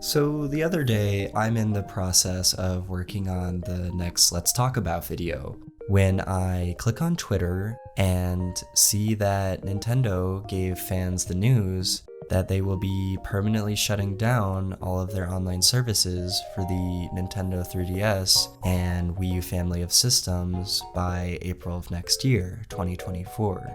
So the other day, I'm in the process of working on the next Let's Talk About video when I click on Twitter and see that Nintendo gave fans the news that they will be permanently shutting down all of their online services for the Nintendo 3DS and Wii U family of systems by April of next year, 2024.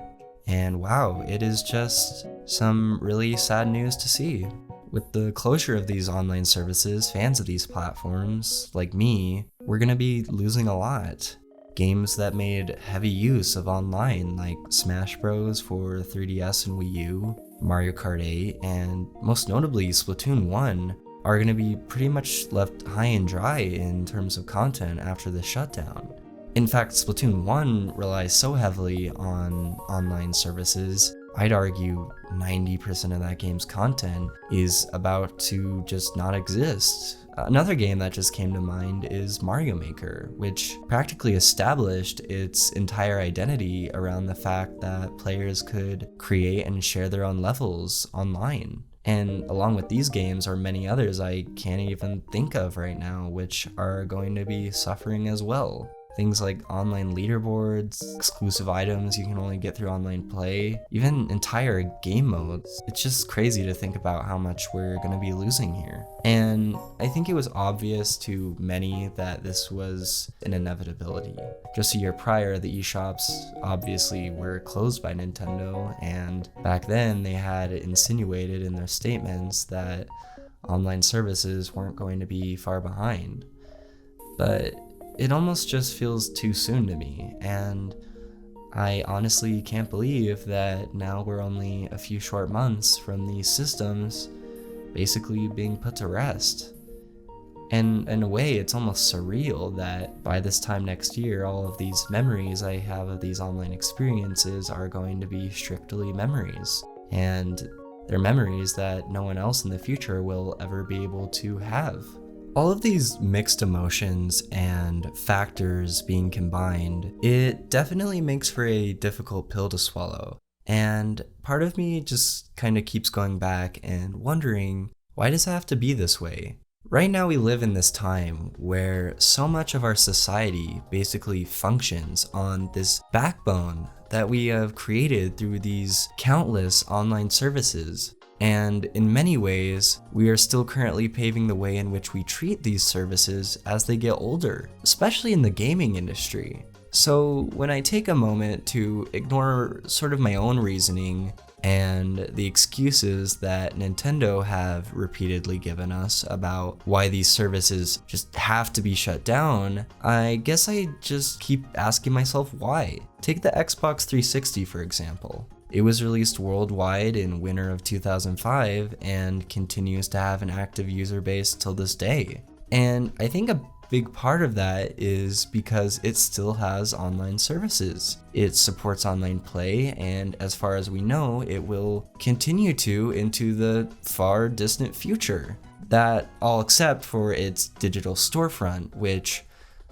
And wow, it is just some really sad news to see. With the closure of these online services, fans of these platforms, like me, we're gonna be losing a lot. Games that made heavy use of online, like Smash Bros. For 3DS and Wii U, Mario Kart 8, and most notably Splatoon 1, are gonna be pretty much left high and dry in terms of content after the shutdown. In fact, Splatoon 1 relies so heavily on online services, I'd argue 90% of that game's content is about to just not exist. Another game that just came to mind is Mario Maker, which practically established its entire identity around the fact that players could create and share their own levels online. And along with these games are many others I can't even think of right now, which are going to be suffering as well. Things like online leaderboards, exclusive items you can only get through online play, even entire game modes. It's just crazy to think about how much we're going to be losing here. And I think it was obvious to many that this was an inevitability. Just a year prior, the eShops obviously were closed by Nintendo, and back then they had insinuated in their statements that online services weren't going to be far behind. But it almost just feels too soon to me, and I honestly can't believe that now we're only a few short months from these systems basically being put to rest. And in a way, it's almost surreal that by this time next year, all of these memories I have of these online experiences are going to be strictly memories, and they're memories that no one else in the future will ever be able to have. All of these mixed emotions and factors being combined, it definitely makes for a difficult pill to swallow. And part of me just kind of keeps going back and wondering, why does it have to be this way? Right now we live in this time where so much of our society basically functions on this backbone that we have created through these countless online services. And in many ways, we are still currently paving the way in which we treat these services as they get older, especially in the gaming industry. So when I take a moment to ignore sort of my own reasoning and the excuses that Nintendo have repeatedly given us about why these services just have to be shut down, I guess I just keep asking myself why. Take the Xbox 360 for example. It was released worldwide in winter of 2005 and continues to have an active user base till this day. And I think a big part of that is because it still has online services. It supports online play, and as far as we know, it will continue to into the far distant future. That all except for its digital storefront, which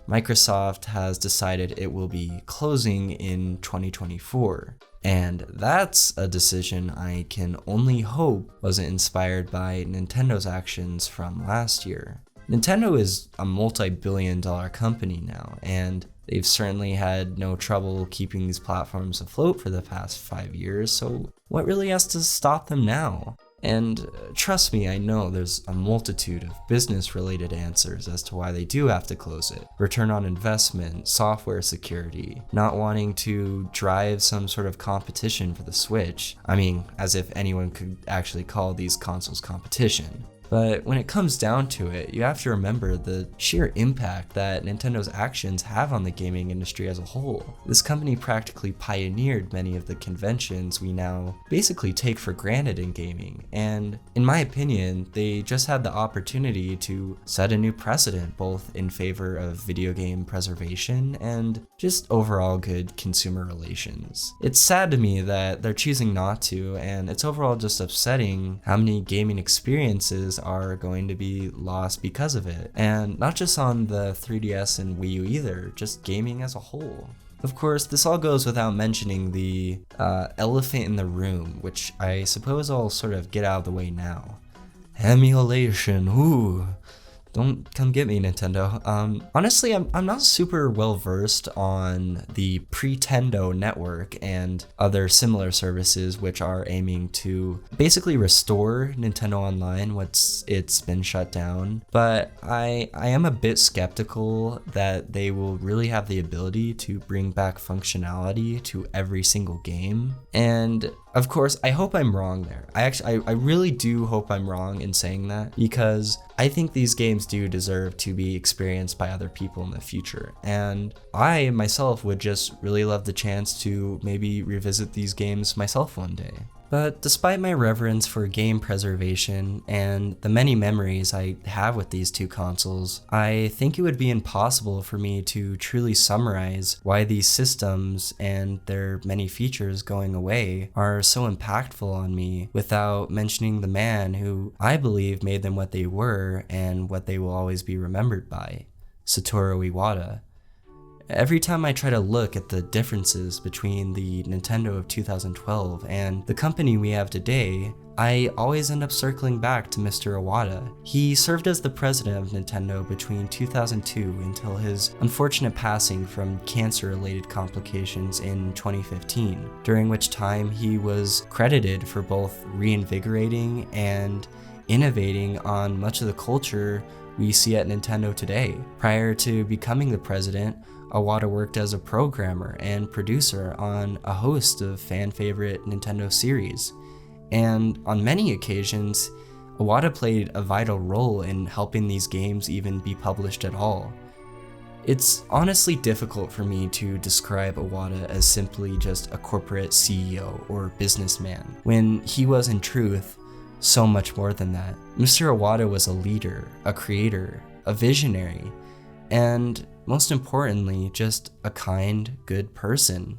Microsoft has decided it will be closing in 2024. And that's a decision I can only hope wasn't inspired by Nintendo's actions from last year. Nintendo is a multi-billion-dollar company now, and they've certainly had no trouble keeping these platforms afloat for the past 5 years, so what really has to stop them now? And trust me, I know there's a multitude of business-related answers as to why they do have to close it. Return on investment, software security, not wanting to drive some sort of competition for the Switch. I mean, as if anyone could actually call these consoles competition. But when it comes down to it, you have to remember the sheer impact that Nintendo's actions have on the gaming industry as a whole. This company practically pioneered many of the conventions we now basically take for granted in gaming, and in my opinion, they just had the opportunity to set a new precedent both in favor of video game preservation and just overall good consumer relations. It's sad to me that they're choosing not to, and it's overall just upsetting how many gaming experiences are going to be lost because of it. And not just on the 3DS and Wii U either, just gaming as a whole. Of course, this all goes without mentioning the elephant in the room, which I suppose I'll sort of get out of the way now. Emulation, ooh. Don't come get me, Nintendo. Honestly, I'm not super well versed on the Pretendo network and other similar services which are aiming to basically restore Nintendo Online once it's been shut down. But I am a bit skeptical that they will really have the ability to bring back functionality to every single game. And of course, I hope I'm wrong there. I really do hope I'm wrong in saying that, because I think these games do deserve to be experienced by other people in the future. And I myself would just really love the chance to maybe revisit these games myself one day. But despite my reverence for game preservation and the many memories I have with these two consoles, I think it would be impossible for me to truly summarize why these systems and their many features going away are so impactful on me without mentioning the man who I believe made them what they were and what they will always be remembered by, Satoru Iwata. Every time I try to look at the differences between the Nintendo of 2012 and the company we have today, I always end up circling back to Mr. Iwata. He served as the president of Nintendo between 2002 until his unfortunate passing from cancer-related complications in 2015, during which time he was credited for both reinvigorating and innovating on much of the culture we see at Nintendo today. Prior to becoming the president, Iwata worked as a programmer and producer on a host of fan-favorite Nintendo series, and on many occasions, Iwata played a vital role in helping these games even be published at all. It's honestly difficult for me to describe Iwata as simply just a corporate CEO or businessman, when he was in truth so much more than that. Mr. Iwata was a leader, a creator, a visionary, and most importantly, just a kind, good person.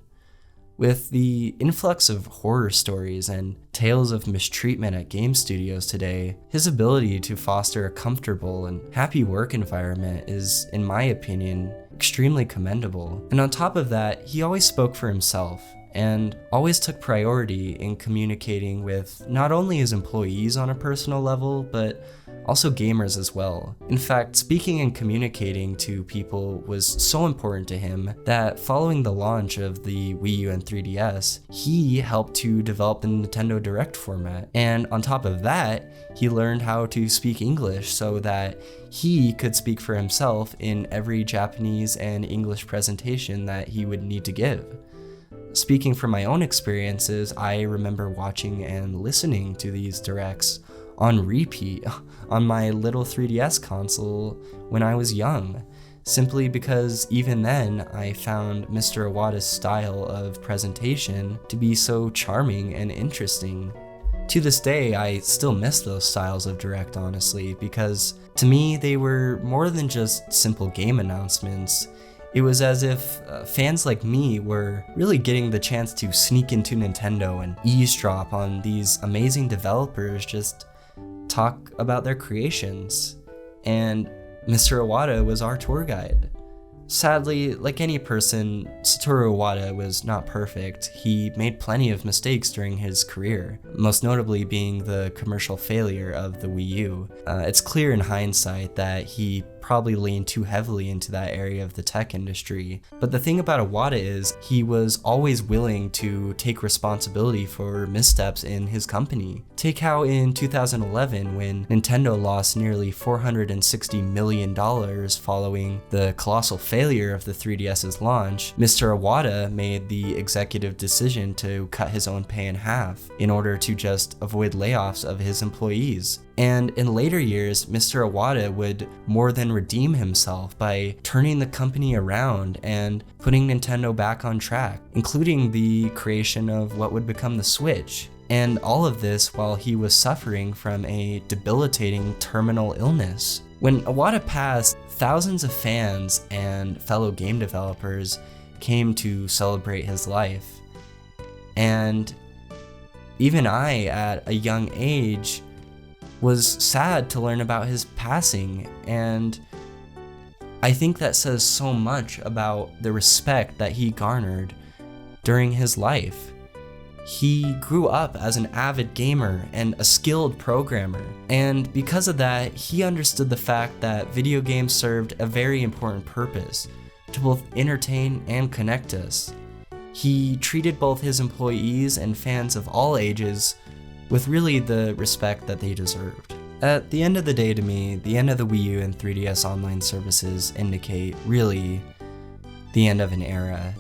With the influx of horror stories and tales of mistreatment at game studios today, his ability to foster a comfortable and happy work environment is, in my opinion, extremely commendable. And on top of that, he always spoke for himself and always took priority in communicating with not only his employees on a personal level, but also gamers as well. In fact, speaking and communicating to people was so important to him that following the launch of the Wii U and 3DS, he helped to develop the Nintendo Direct format. And on top of that, he learned how to speak English so that he could speak for himself in every Japanese and English presentation that he would need to give. Speaking from my own experiences, I remember watching and listening to these directs on repeat on my little 3DS console when I was young, simply because even then I found Mr. Iwata's style of presentation to be so charming and interesting. To this day, I still miss those styles of direct, honestly, because to me they were more than just simple game announcements. It was as if fans like me were really getting the chance to sneak into Nintendo and eavesdrop on these amazing developers just talk about their creations. And Mr. Iwata was our tour guide. Sadly, like any person, Satoru Iwata was not perfect. He made plenty of mistakes during his career, most notably being the commercial failure of the Wii U. It's clear in hindsight that he probably leaned too heavily into that area of the tech industry. But the thing about Iwata is he was always willing to take responsibility for missteps in his company. Take how in 2011, when Nintendo lost nearly $460 million following the colossal failure of the 3DS's launch, Mr. Iwata made the executive decision to cut his own pay in half in order to just avoid layoffs of his employees. And in later years, Mr. Iwata would more than redeem himself by turning the company around and putting Nintendo back on track, including the creation of what would become the Switch. And all of this while he was suffering from a debilitating terminal illness. When Iwata passed, thousands of fans and fellow game developers came to celebrate his life. And even I, at a young age, was sad to learn about his passing, and I think that says so much about the respect that he garnered during his life. He grew up as an avid gamer and a skilled programmer, and because of that, he understood the fact that video games served a very important purpose to both entertain and connect us. He treated both his employees and fans of all ages with really the respect that they deserved. At the end of the day, to me, the end of the Wii U and 3DS online services indicate really the end of an era,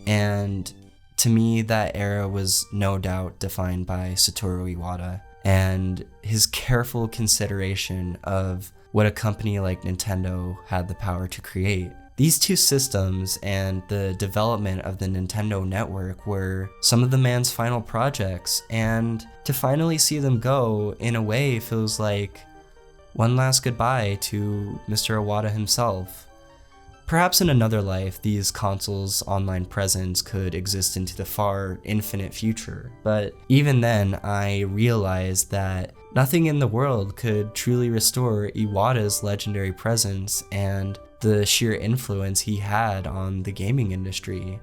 and to me, that era was no doubt defined by Satoru Iwata and his careful consideration of what a company like Nintendo had the power to create. These two systems and the development of the Nintendo network were some of the man's final projects, and to finally see them go, in a way, feels like one last goodbye to Mr. Iwata himself. Perhaps in another life, these consoles' online presence could exist into the far infinite future, but even then, I realized that nothing in the world could truly restore Iwata's legendary presence and the sheer influence he had on the gaming industry.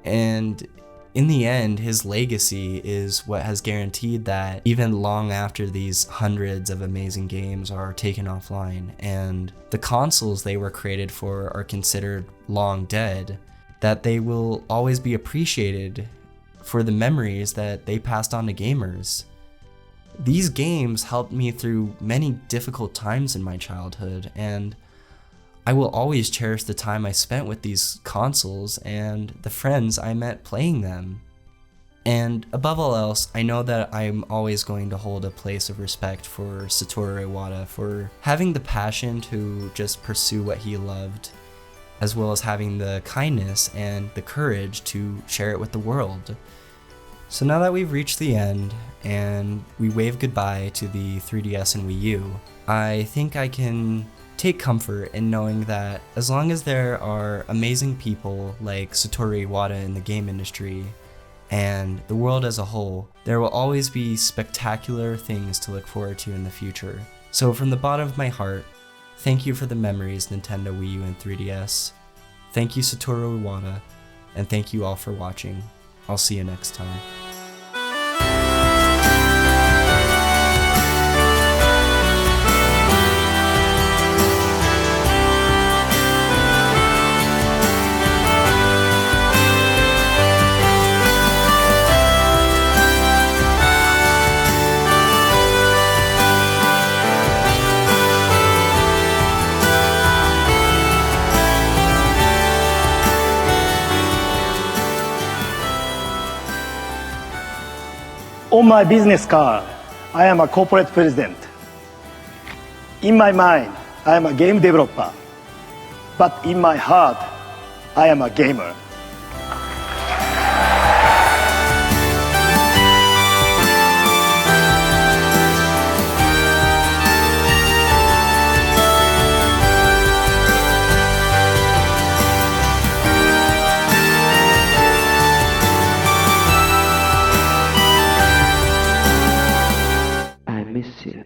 And in the end, his legacy is what has guaranteed that even long after these hundreds of amazing games are taken offline and the consoles they were created for are considered long dead, that they will always be appreciated for the memories that they passed on to gamers. These games helped me through many difficult times in my childhood, and I will always cherish the time I spent with these consoles and the friends I met playing them. And above all else, I know that I'm always going to hold a place of respect for Satoru Iwata for having the passion to just pursue what he loved, as well as having the kindness and the courage to share it with the world. So now that we've reached the end and we wave goodbye to the 3DS and Wii U, I think I can take comfort in knowing that as long as there are amazing people like Satoru Iwata in the game industry and the world as a whole, there will always be spectacular things to look forward to in the future. So from the bottom of my heart, thank you for the memories, Nintendo Wii U and 3DS. Thank you, Satoru Iwata, and thank you all for watching. I'll see you next time. On my business card, I am a corporate president. In my mind, I am a game developer. But in my heart, I am a gamer. I miss you.